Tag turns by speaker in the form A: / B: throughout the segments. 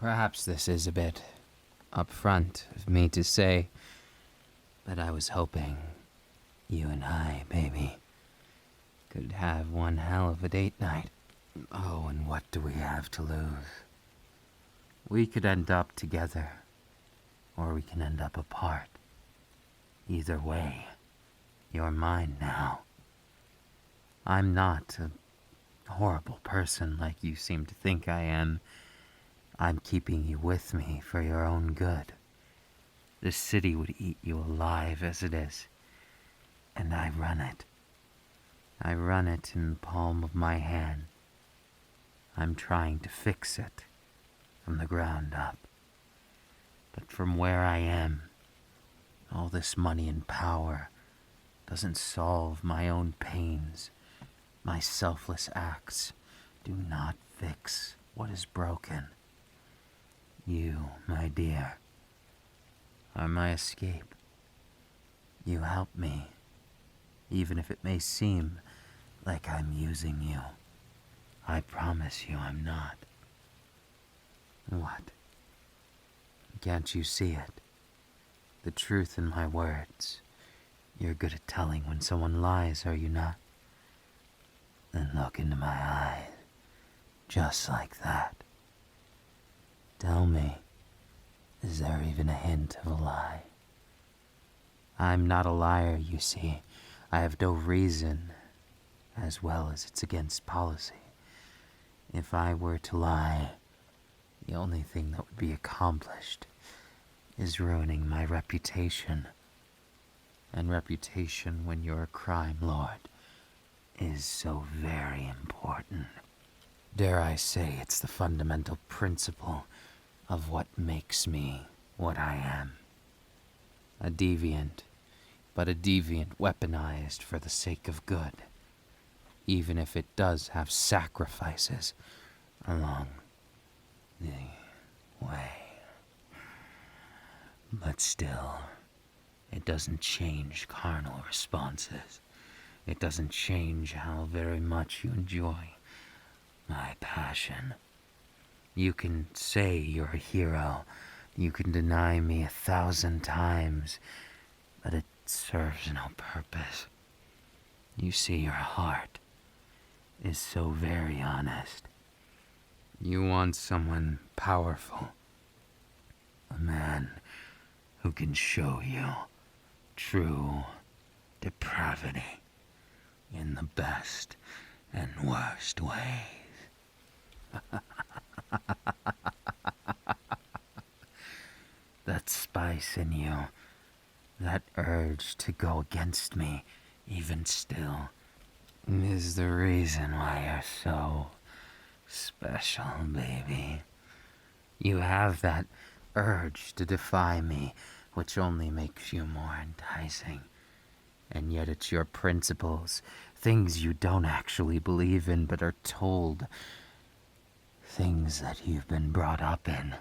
A: Perhaps this is a bit upfront of me to say, but I was hoping you and I, baby, could have one hell of a date night. Oh, and what do we have to lose? We could end up together, or we can end up apart. Either way, you're mine now. I'm not a horrible person like you seem to think I am. I'm keeping you with me for your own good. This city would eat you alive as it is, and I run it. I run it in the palm of my hand. I'm trying to fix it from the ground up. But from where I am, all this money and power doesn't solve my own pains. My selfless acts do not fix what is broken. You, my dear, are my escape. You help me, even if it may seem like I'm using you. I promise you I'm not. What? Can't you see it? The truth in my words. You're good at telling when someone lies, are you not? Then look into my eyes, just like that. Tell me, is there even a hint of a lie? I'm not a liar, you see. I have no reason, as well as it's against policy. If I were to lie, the only thing that would be accomplished is ruining my reputation. And reputation, when you're a crime lord, is so very important. Dare I say it's the fundamental principle of what makes me what I am. A deviant, but a deviant weaponized for the sake of good, even if it does have sacrifices along the way. But still, it doesn't change carnal responses. It doesn't change how very much you enjoy my passion. You can say you're a hero. You can deny me 1,000 times, but it serves no purpose. You see, your heart is so very honest. You want someone powerful. A man who can show you true depravity in the best and worst ways. That spice in you, that urge to go against me, even still, is the reason why you're so special, baby. You have that urge to defy me, which only makes you more enticing. And yet it's your principles, things you don't actually believe in but are told, things that you've been brought up in.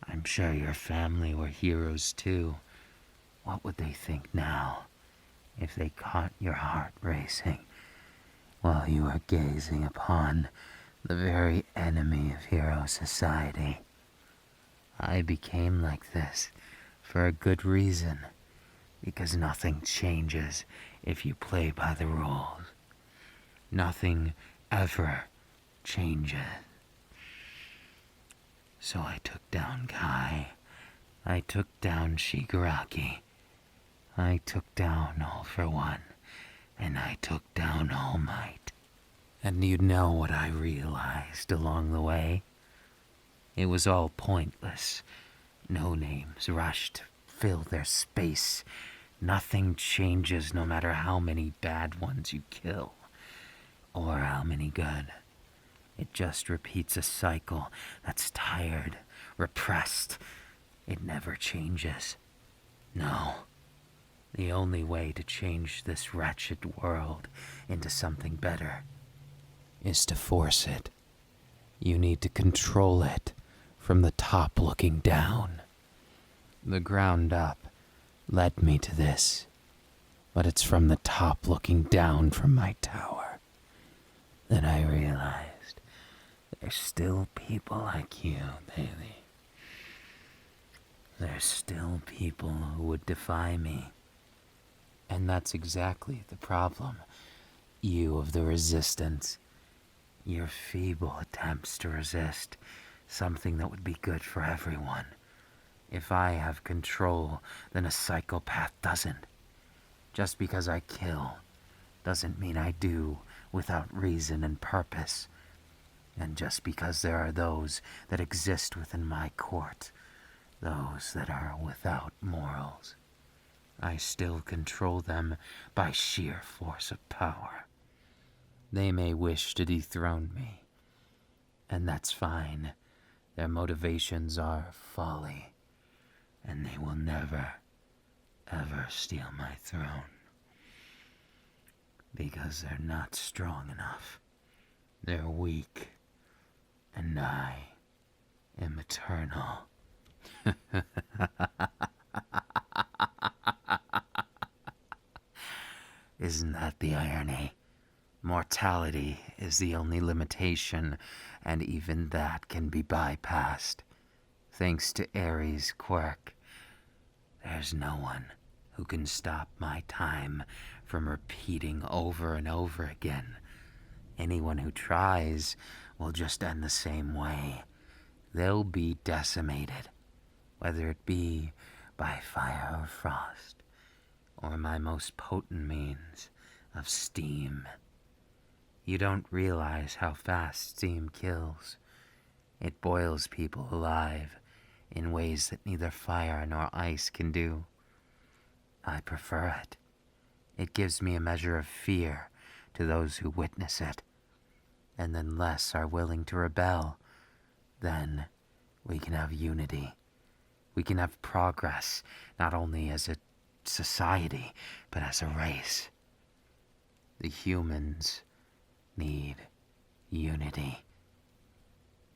A: I'm sure your family were heroes too. What would they think now if they caught your heart racing while you were gazing upon the very enemy of hero society? I became like this for a good reason, because nothing changes if you play by the rules. Nothing ever changes. So I took down Kai. I took down Shigaraki. I took down All for One. And I took down All Might. And you know what I realized along the way? It was all pointless. No names rushed to fill their space. Nothing changes no matter how many bad ones you kill, or how many good. It just repeats a cycle that's tired, repressed. It never changes. No. The only way to change this wretched world into something better is to force it. You need to control it from the top looking down. The ground up led me to this, but it's from the top looking down from my tower that I realized There's still people like you, baby. There's still people who would defy me. And that's exactly the problem. You of the resistance. Your feeble attempts to resist something that would be good for everyone. If I have control, then a psychopath doesn't. Just because I kill doesn't mean I do without reason and purpose. And just because there are those that exist within my court, those that are without morals, I still control them by sheer force of power. They may wish to dethrone me, and that's fine. Their motivations are folly, and they will never, ever steal my throne. Because they're not strong enough. They're weak, and I am eternal. Isn't that the irony? Mortality is the only limitation, and even that can be bypassed. Thanks to Ares' quirk, there's no one who can stop my time from repeating over and over again. Anyone who tries will just end the same way. They'll be decimated, whether it be by fire or frost, or my most potent means of steam. You don't realize how fast steam kills. It boils people alive in ways that neither fire nor ice can do. I prefer it. It gives me a measure of fear to those who witness it, and then less are willing to rebel. Then we can have unity. We can have progress, not only as a society, but as a race. The humans need unity.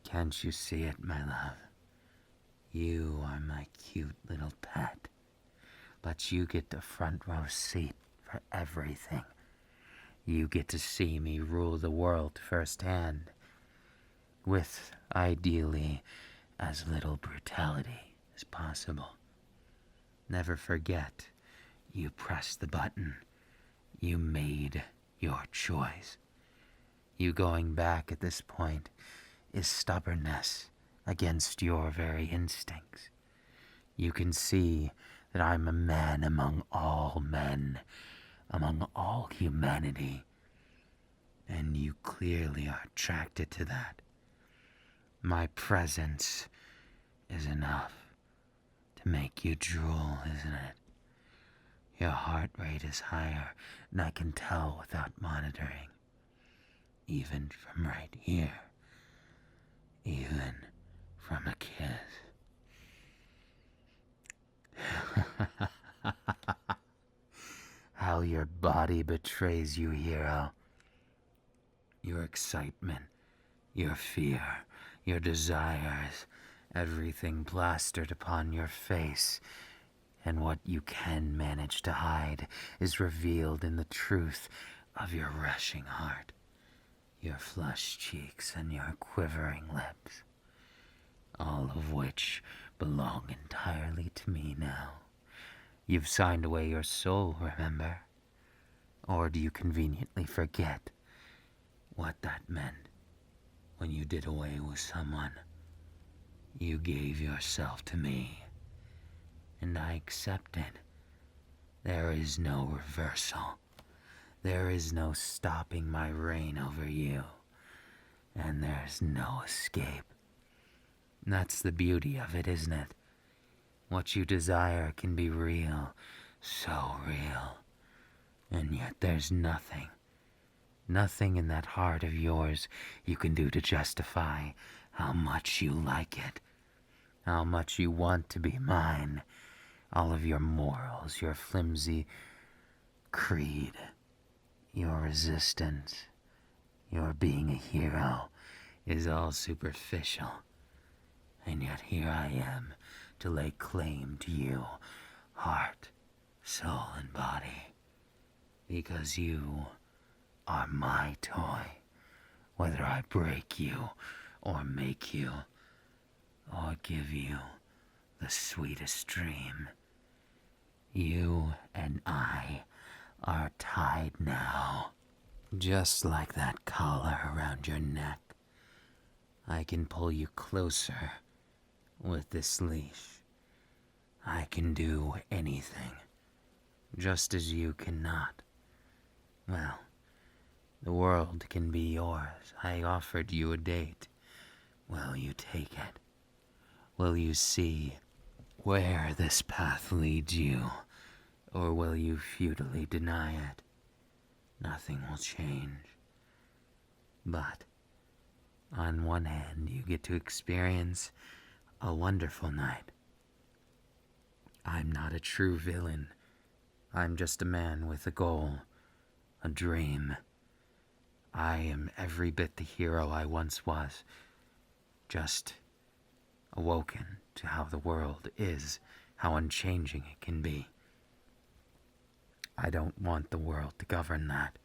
A: Can't you see it, my love? You are my cute little pet, but you get the front row seat for everything. You get to see me rule the world firsthand, with, ideally, as little brutality as possible. Never forget, you pressed the button. You made your choice. You going back at this point is stubbornness against your very instincts. You can see that I'm a man among all men, among all humanity, and you clearly are attracted to that. My presence is enough to make you drool, isn't it? Your heart rate is higher, and I can tell without monitoring. Even from right here. Even from a kiss. How your body betrays you, hero. Your excitement, your fear, your desires, everything plastered upon your face, and what you can manage to hide is revealed in the truth of your rushing heart, your flushed cheeks and your quivering lips, all of which belong entirely to me now. You've signed away your soul, remember? Or do you conveniently forget what that meant when you did away with someone? You gave yourself to me, and I accepted. There is no reversal. There is no stopping my reign over you, and there's no escape. That's the beauty of it, isn't it? What you desire can be real, so real, and yet there's nothing in that heart of yours you can do to justify how much you like it, how much you want to be mine. All of your morals, your flimsy creed, your resistance, your being a hero is all superficial. And yet here I am to lay claim to you, heart, soul, and body. Because you are my toy, whether I break you or make you, or give you the sweetest dream. You and I are tied now. Just like that collar around your neck. I can pull you closer with this leash. I can do anything, just as you cannot. Well, the world can be yours. I offered you a date. Will you take it? Will you see where this path leads you? Or will you futilely deny it? Nothing will change. But, on one hand, you get to experience a wonderful night. I'm not a true villain. I'm just a man with a goal, a dream. I am every bit the hero I once was, just awoken to how the world is, how unchanging it can be. I don't want the world to govern that,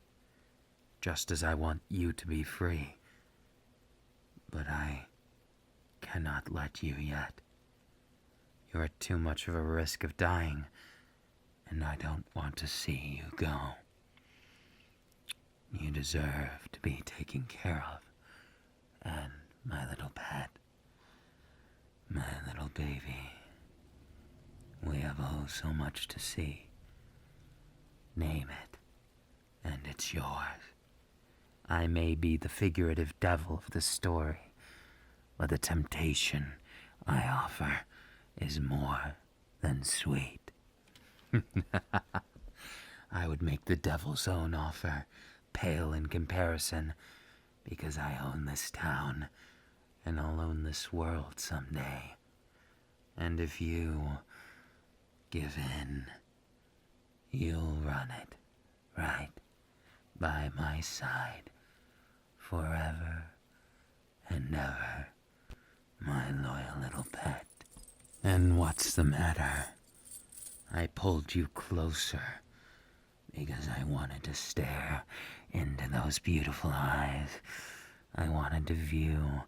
A: just as I want you to be free. But I cannot let you yet. You're at too much of a risk of dying, and I don't want to see you go. You deserve to be taken care of, and my little pet, my little baby, we have oh so much to see. Name it, and it's yours. I may be the figurative devil of the story, but the temptation I offer is more than sweet. I would make the devil's own offer pale in comparison, because I own this town, and I'll own this world someday. And if you give in, you'll run it, right by my side, forever and ever, my loyal little pet. And what's the matter? I pulled you closer because I wanted to stare into those beautiful eyes. I wanted to view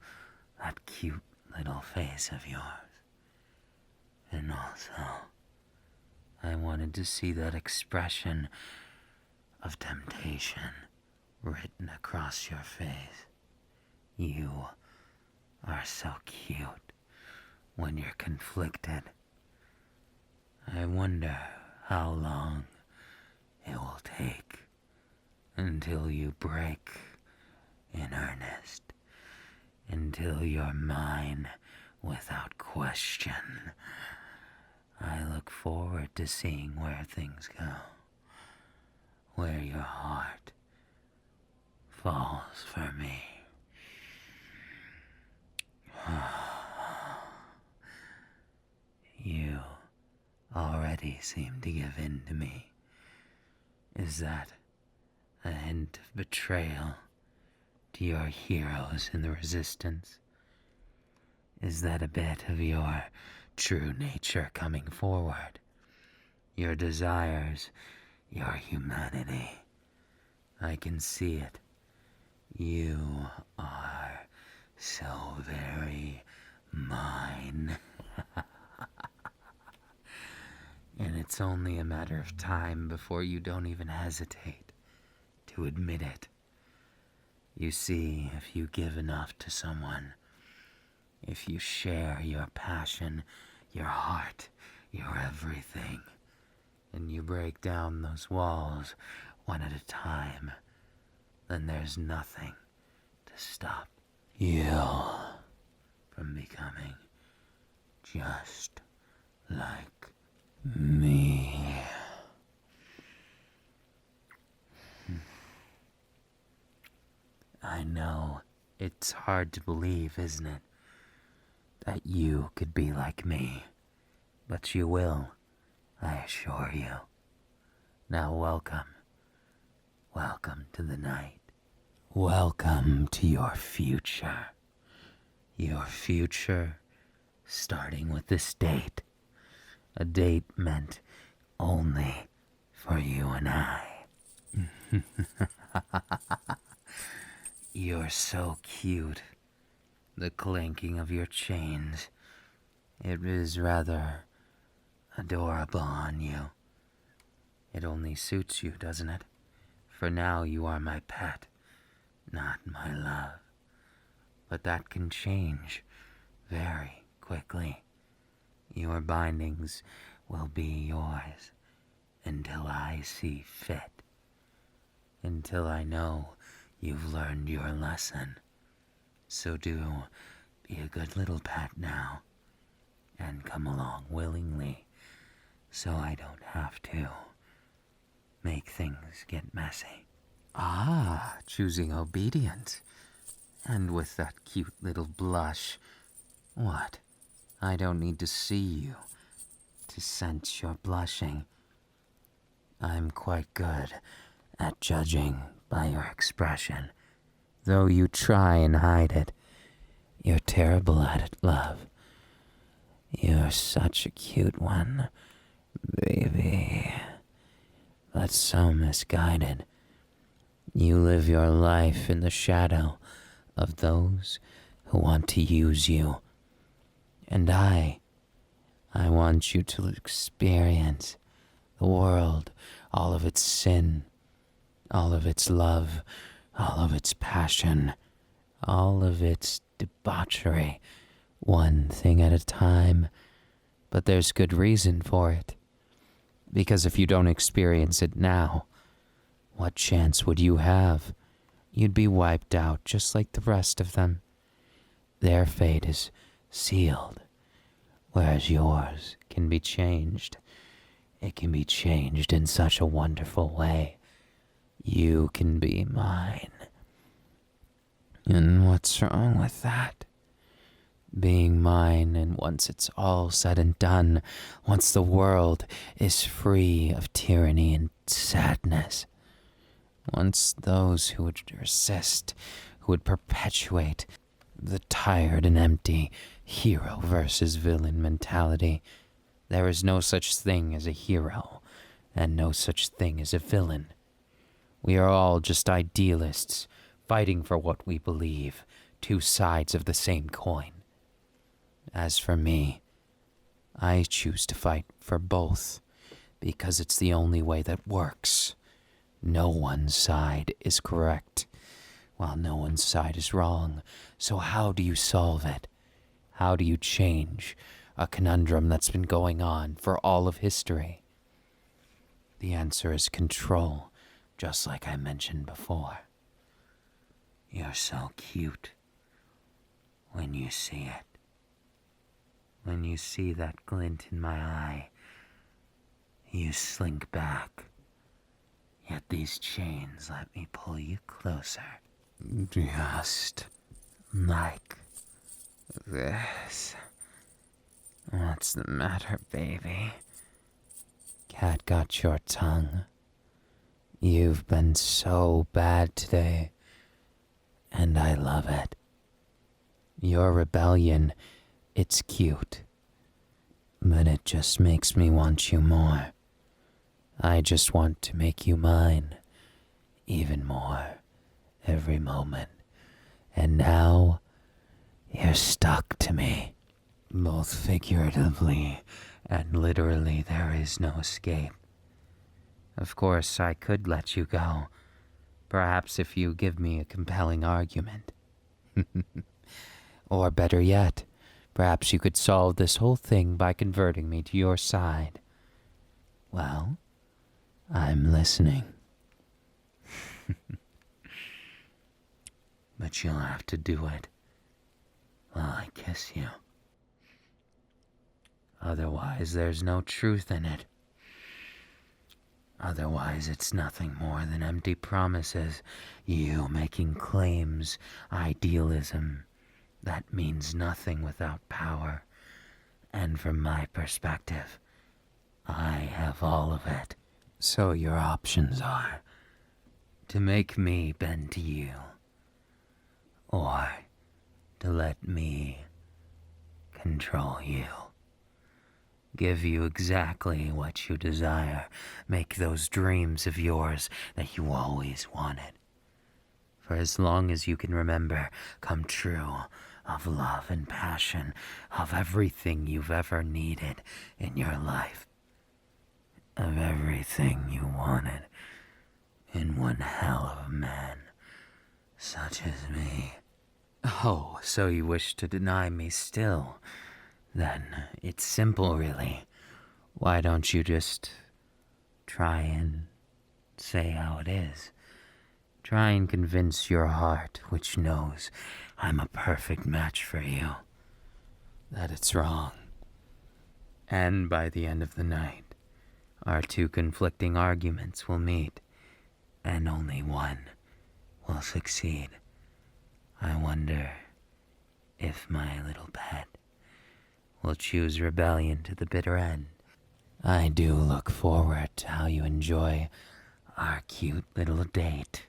A: that cute little face of yours. And also, I wanted to see that expression of temptation written across your face. You are so cute when you're conflicted. I wonder how long it will take until you break in earnest, until you're mine without question. I look forward to seeing where things go, where your heart falls for me. You already seem to give in to me. Is that a hint of betrayal to your heroes in the resistance? Is that a bit of your true nature coming forward? Your desires, your humanity. I can see it. You are so very mine. And it's only a matter of time before you don't even hesitate to admit it. You see, if you give enough to someone, if you share your passion, your heart, your everything, and you break down those walls one at a time, then there's nothing to stop you from becoming just like me. I know it's hard to believe, isn't it, that you could be like me, but you will, I assure you. Now welcome to the night. Welcome to your future. Your future starting with this date. A date meant only for you and I. You're so cute. the clanking of your chains. It is rather adorable on you. It only suits you, doesn't it? For now you are my pet, not my love. But that can change very quickly. Your bindings will be yours until I see fit. Until I know you've learned your lesson. So do be a good little pet now, and come along willingly, so I don't have to make things get messy. Ah, choosing obedience. And with that cute little blush. What? I don't need to see you to sense your blushing. I'm quite good at judging by your expression. Though you try and hide it, you're terrible at it, love. You're such a cute one, baby. But so misguided. You live your life in the shadow of those who want to use you. And I want you to experience the world, all of its sin, all of its love, all of its passion, all of its debauchery, one thing at a time. But there's good reason for it. Because if you don't experience it now, what chance would you have? You'd be wiped out just like the rest of them. Their fate is sealed, whereas yours can be changed. It can be changed in such a wonderful way. You can be mine. And what's wrong with that? Being mine, and once it's all said and done, once the world is free of tyranny and sadness, once those who would resist, who would perpetuate the tired and empty hero versus villain mentality, there is no such thing as a hero, and no such thing as a villain. We are all just idealists, fighting for what we believe, two sides of the same coin. As for me, I choose to fight for both, because it's the only way that works. No one side is correct, while no one's side is wrong. So how do you solve it? How do you change a conundrum that's been going on for all of history? The answer is control, just like I mentioned before. You're so cute when you see it. When you see that glint in my eye, you slink back. Yet these chains let me pull you closer. Just like this. What's the matter, baby? Cat got your tongue. You've been so bad today, and I love it. Your rebellion, it's cute, but it just makes me want you more. I just want to make you mine, even more, every moment. And now, you're stuck to me. Both figuratively and literally, there is no escape. Of course, I could let you go, perhaps if you give me a compelling argument. Or better yet, perhaps you could solve this whole thing by converting me to your side. Well, I'm listening. But you'll have to do it while I kiss you. Otherwise, there's no truth in it. Otherwise, it's nothing more than empty promises, you making claims, idealism. That means nothing without power. And from my perspective, I have all of it. So your options are to make me bend to you, or to let me control you. Give you exactly what you desire. Make those dreams of yours that you always wanted, for as long as you can remember, come true. of love and passion, of everything you've ever needed in your life, of everything you wanted in one hell of a man, such as me. Oh, so you wish to deny me still? Then it's simple, really. Why don't you just try and say how it is? Try and convince your heart, which knows I'm a perfect match for you, that it's wrong. And by the end of the night, our two conflicting arguments will meet, and only one will succeed. I wonder if my little pet will choose rebellion to the bitter end. I do look forward to how you enjoy our cute little date.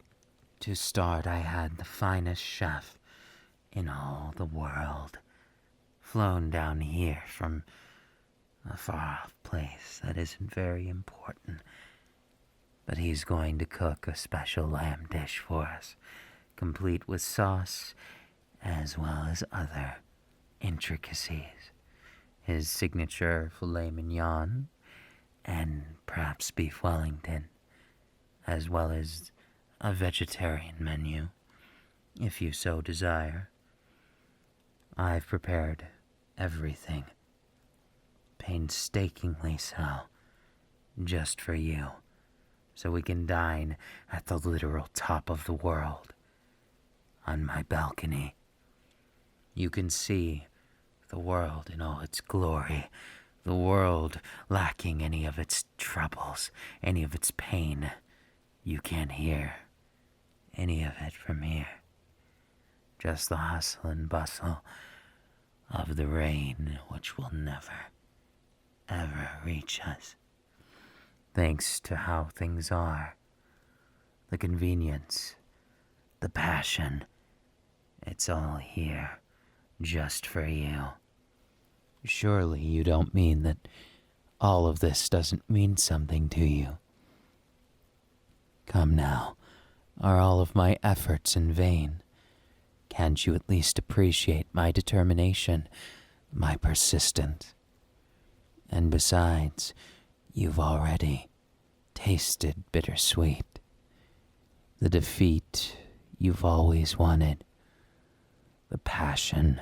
A: To start, I had the finest chef in all the world, flown down here from a far-off place that isn't very important. But he's going to cook a special lamb dish for us, complete with sauce as well as other intricacies. His signature filet mignon and perhaps beef Wellington, as well as a vegetarian menu, if you so desire. I've prepared everything, painstakingly so, just for you, so we can dine at the literal top of the world, on my balcony. You can see the world in all its glory, the world lacking any of its troubles, any of its pain. You can't hear any of it from here. Just the hustle and bustle of the rain, which will never, ever reach us. Thanks to how things are, the convenience, the passion, it's all here, just for you. Surely you don't mean that all of this doesn't mean something to you? Come now, are all of my efforts in vain? Can't you at least appreciate my determination, my persistence? And besides, you've already tasted bittersweet. The defeat you've always wanted. The passion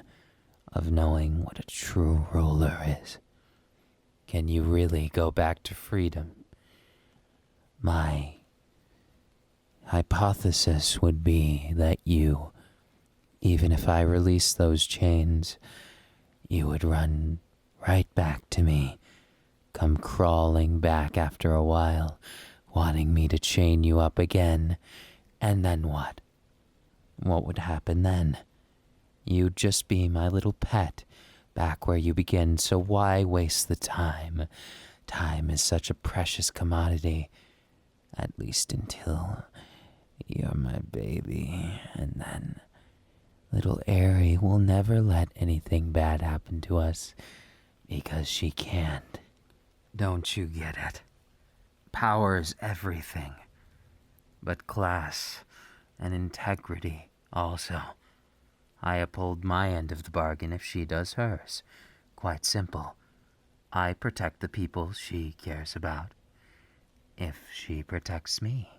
A: of knowing what a true ruler is. Can you really go back to freedom? My hypothesis would be that you, even if I release those chains, you would run right back to me, come crawling back after a while, wanting me to chain you up again. And then what? What would happen then? You'd just be my little pet, back where you begin, so why waste the time? Time is such a precious commodity, at least until you're my baby, and then little Airy will never let anything bad happen to us, because she can't. Don't you get it? Power's everything, but class and integrity also. I uphold my end of the bargain if she does hers. Quite simple. I protect the people she cares about, if she protects me.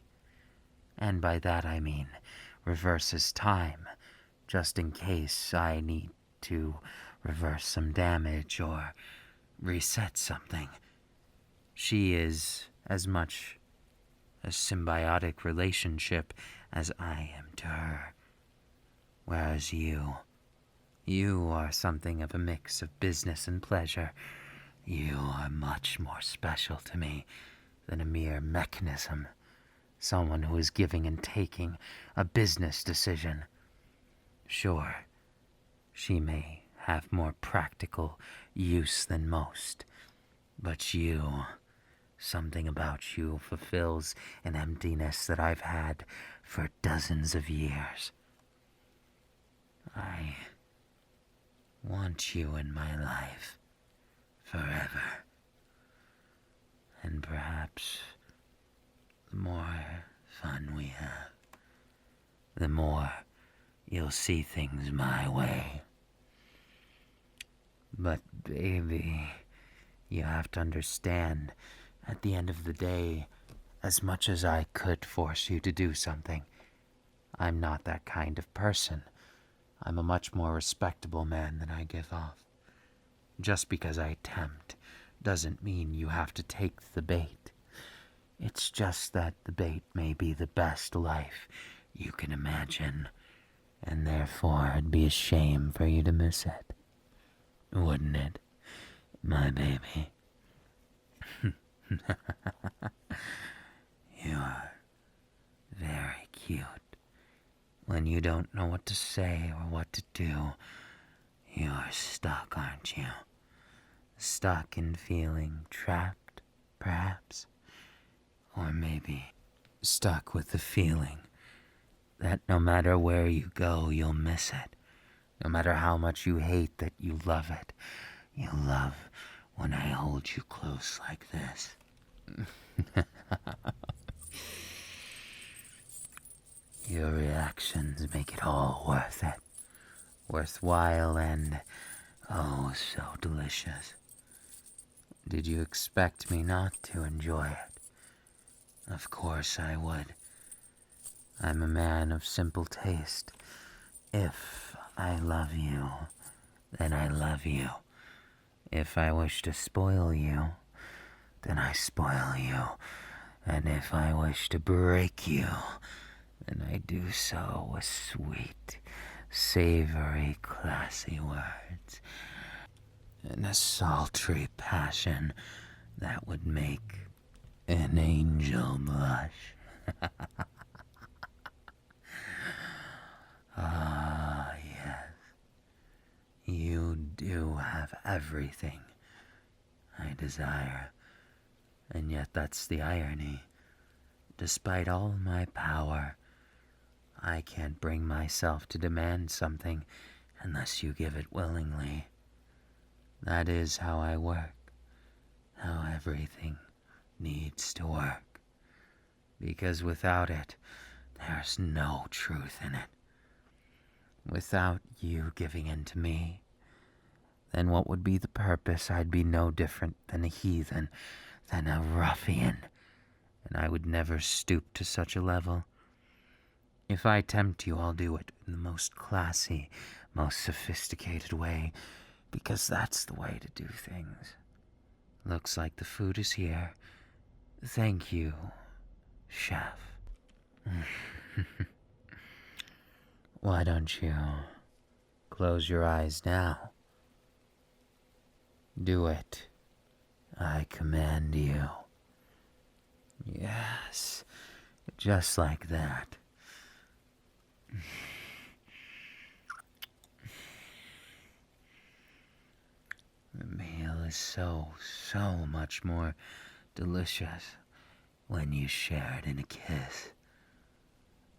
A: And by that I mean reverses time, just in case I need to reverse some damage or reset something. She is as much a symbiotic relationship as I am to her. Whereas you are something of a mix of business and pleasure. You are much more special to me than a mere mechanism, someone who is giving and taking a business decision. Sure, she may have more practical use than most, but you, something about you fulfills an emptiness that I've had for dozens of years. I want you in my life forever. And perhaps the more fun we have, the more you'll see things my way. But baby, you have to understand, at the end of the day, as much as I could force you to do something, I'm not that kind of person. I'm a much more respectable man than I give off. Just because I tempt doesn't mean you have to take the bait. It's just that the bait may be the best life you can imagine, and therefore it'd be a shame for you to miss it. Wouldn't it, my baby? You're very cute. When you don't know what to say or what to do, you're stuck, aren't you? Stuck in feeling trapped, perhaps? Or maybe stuck with the feeling that no matter where you go, you'll miss it. No matter how much you hate that, you love it. You love when I hold you close like this. Your reactions make it all worth it. Worthwhile and, oh, so delicious. Did you expect me not to enjoy it? Of course I would. I'm a man of simple taste. If I love you, then I love you. If I wish to spoil you, then I spoil you. And if I wish to break you, then I do so with sweet, savory, classy words, and a sultry passion that would make an angel blush. Ah, yes. You do have everything I desire, and yet that's the irony. Despite all my power, I can't bring myself to demand something unless you give it willingly. That is how I work, how everything needs to work. Because without it, there's no truth in it. Without you giving in to me, then what would be the purpose? I'd be no different than a heathen, than a ruffian, and I would never stoop to such a level. If I tempt you, I'll do it in the most classy, most sophisticated way, because that's the way to do things. Looks like the food is here. Thank you, chef. Why don't you close your eyes now? Do it. I command you. Yes, just like that. The meal is so much more delicious when you share it in a kiss.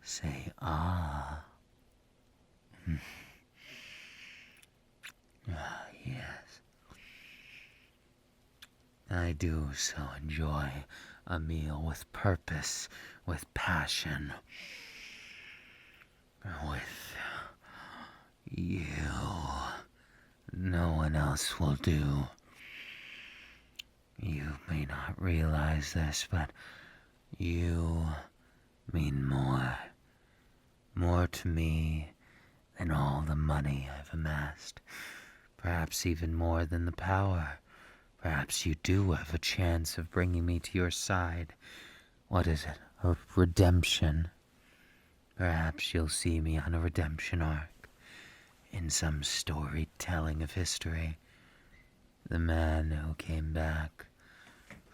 A: Say, ah. Ah, yes. I do so enjoy a meal with purpose, with passion, with you. No one else will do. You may not realize this, but you mean more. More to me than all the money I've amassed. Perhaps even more than the power. Perhaps you do have a chance of bringing me to your side. What is it? A redemption. Perhaps you'll see me on a redemption arc. In some storytelling of history. The man who came back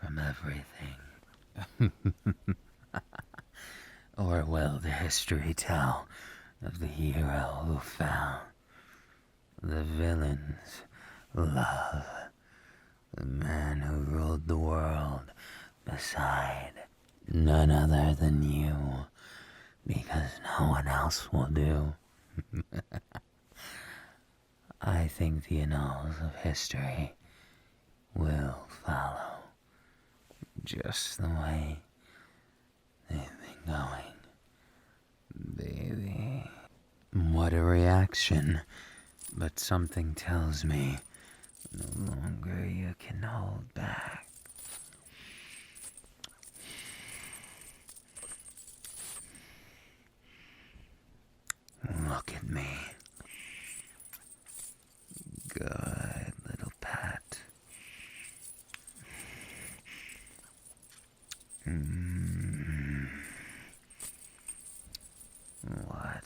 A: from everything. Or will the history tell of the hero who found the villain's love? The man who ruled the world beside none other than you, because no one else will do. I think the annals of history will follow just the way they've been going. Baby. What a reaction. But something tells me No longer you can hold back. Look at me. Good little pet. What?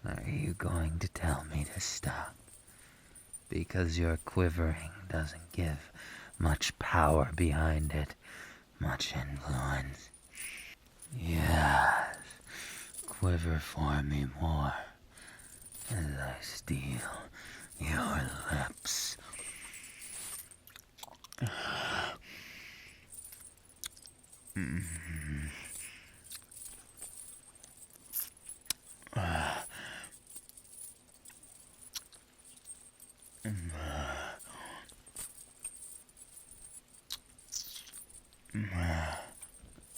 A: Are you going to tell me to stop? Because your quivering doesn't give much power behind it, much influence. Yes, quiver for me more as I steal your lips.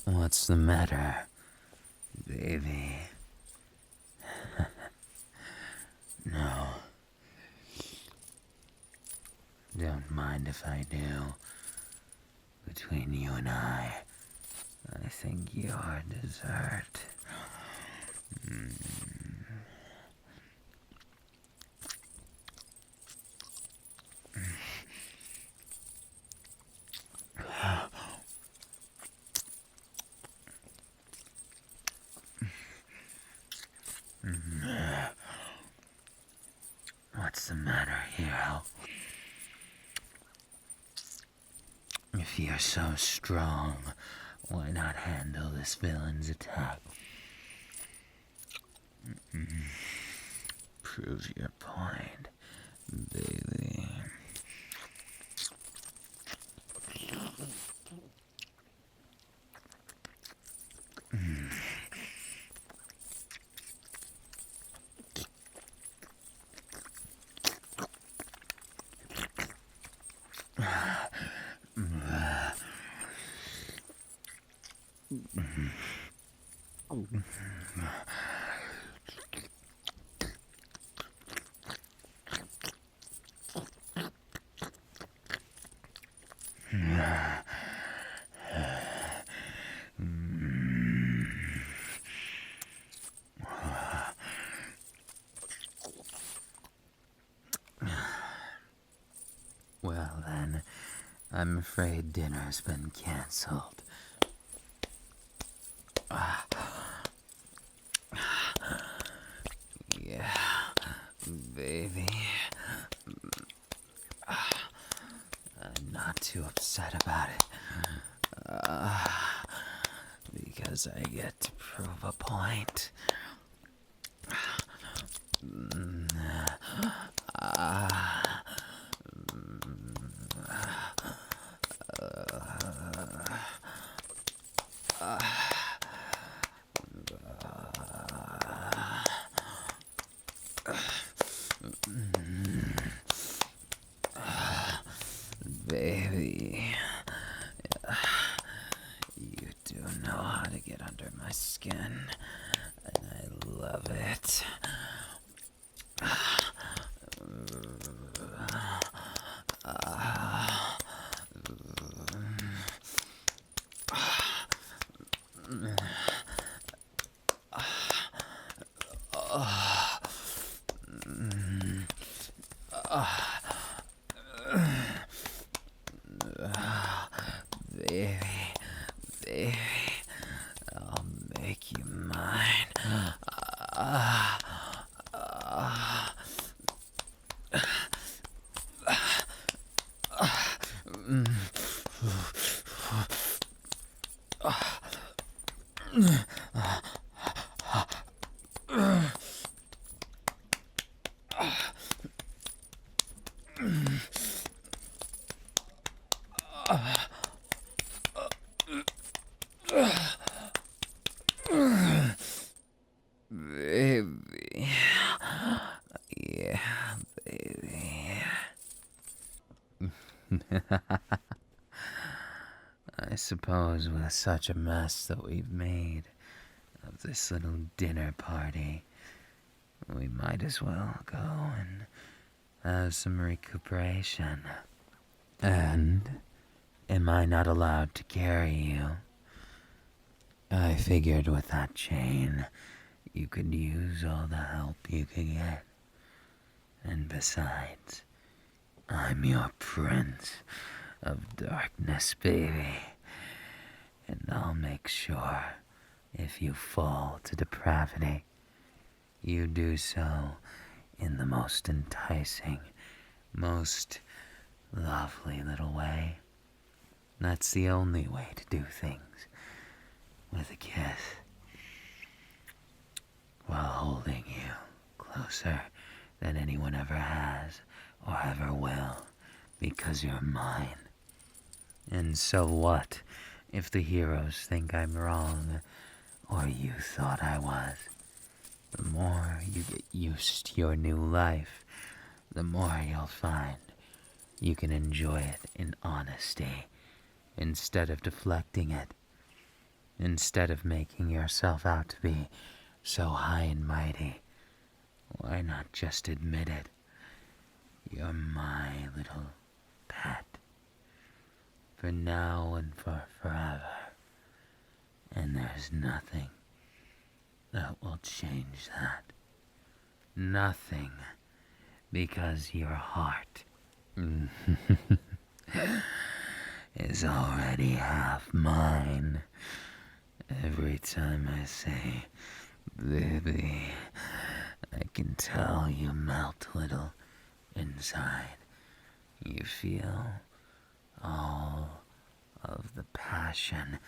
A: What's the matter, baby? No. Don't mind if I do. Between you and I think you're dessert. What's the matter, hero? If you're so strong, why not handle this villain's attack? Prove your point, baby. Well then, I'm afraid dinner's been cancelled. Yeah, baby. I'm not too upset about it. Because I get to prove a point. Baby, you do know how to get under my skin, and I love it. Baby, baby, I'll make you mine. Baby, yeah, baby. I suppose with such a mess that we've made of this little dinner party, we might as well go and have some recuperation. And am I not allowed to carry you? I figured with that chain, you could use all the help you could get. And besides, I'm your prince of darkness, baby. And I'll make sure, if you fall to depravity, you do so in the most enticing, most lovely little way. That's the only way to do things, with a kiss, while holding you closer than anyone ever has or ever will, because you're mine. And so what if the heroes think I'm wrong, or you thought I was? The more you get used to your new life, the more you'll find you can enjoy it in honesty, instead of deflecting it, instead of making yourself out to be so high and mighty. Why not just admit it? You're my little pet, for now and for forever, and there's nothing that will change that. Nothing, because your heart is already half mine. Every time I say, baby, I can tell you melt a little inside. You feel all of the passion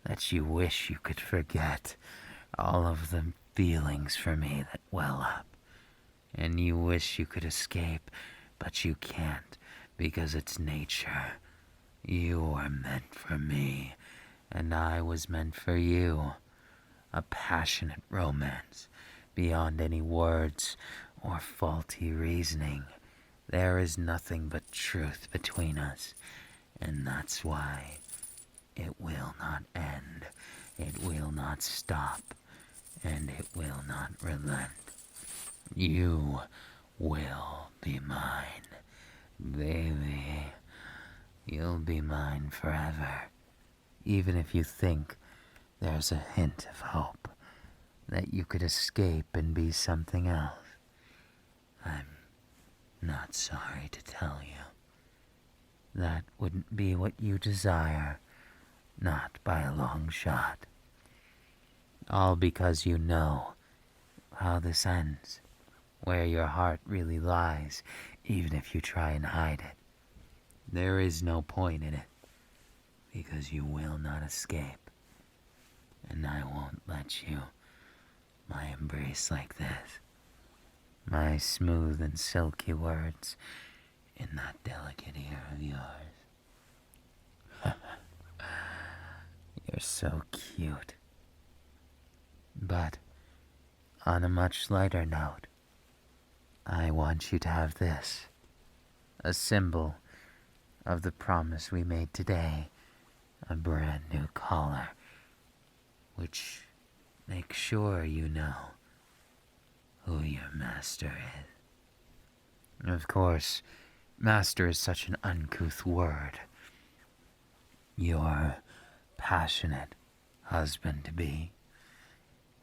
A: that you wish you could forget, all of the feelings for me that well up, and you wish you could escape, but you can't, because it's nature. You are meant for me, and I was meant for you. A passionate romance, beyond any words or faulty reasoning. There is nothing but truth between us, and that's why it will not end, it will not stop, and it will not relent. You will be mine, baby. You'll be mine forever, even if you think there's a hint of hope that you could escape and be something else. I'm not sorry to tell you. That wouldn't be what you desire, not by a long shot. All because you know how this ends, where your heart really lies, even if you try and hide it. There is no point in it, because you will not escape, and I won't let you. My embrace like this, my smooth and silky words in that delicate ear of yours. You're so cute. But on a much lighter note, I want you to have this, a symbol of the promise we made today, a brand new collar, which makes sure you know who your master is. Of course, master is such an uncouth word. Your passionate husband-to-be.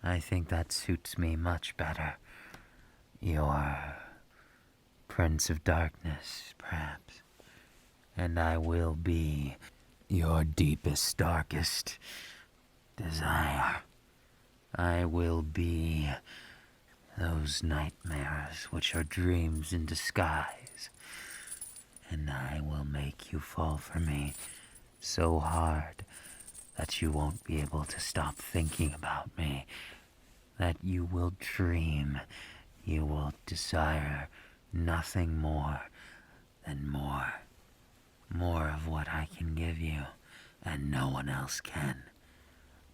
A: I think that suits me much better. Your Prince of Darkness, perhaps. And I will be your deepest, darkest desire. I will be those nightmares which are dreams in disguise. And I will make you fall for me so hard that you won't be able to stop thinking about me, that you will dream, you will desire nothing more than more. More of what I can give you, and no one else can.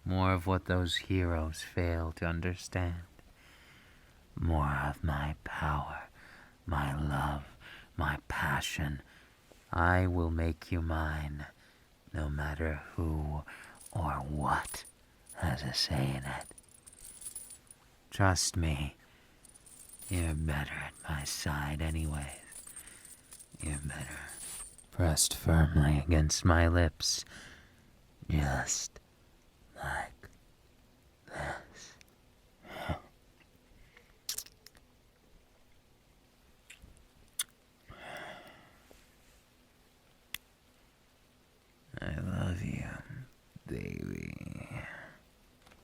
A: More of what those heroes fail to understand. More of my power, my love, my passion. I will make you mine, no matter who or what has a say in it. Trust me, you're better at my side anyways. You're better. Pressed firmly against my lips. Just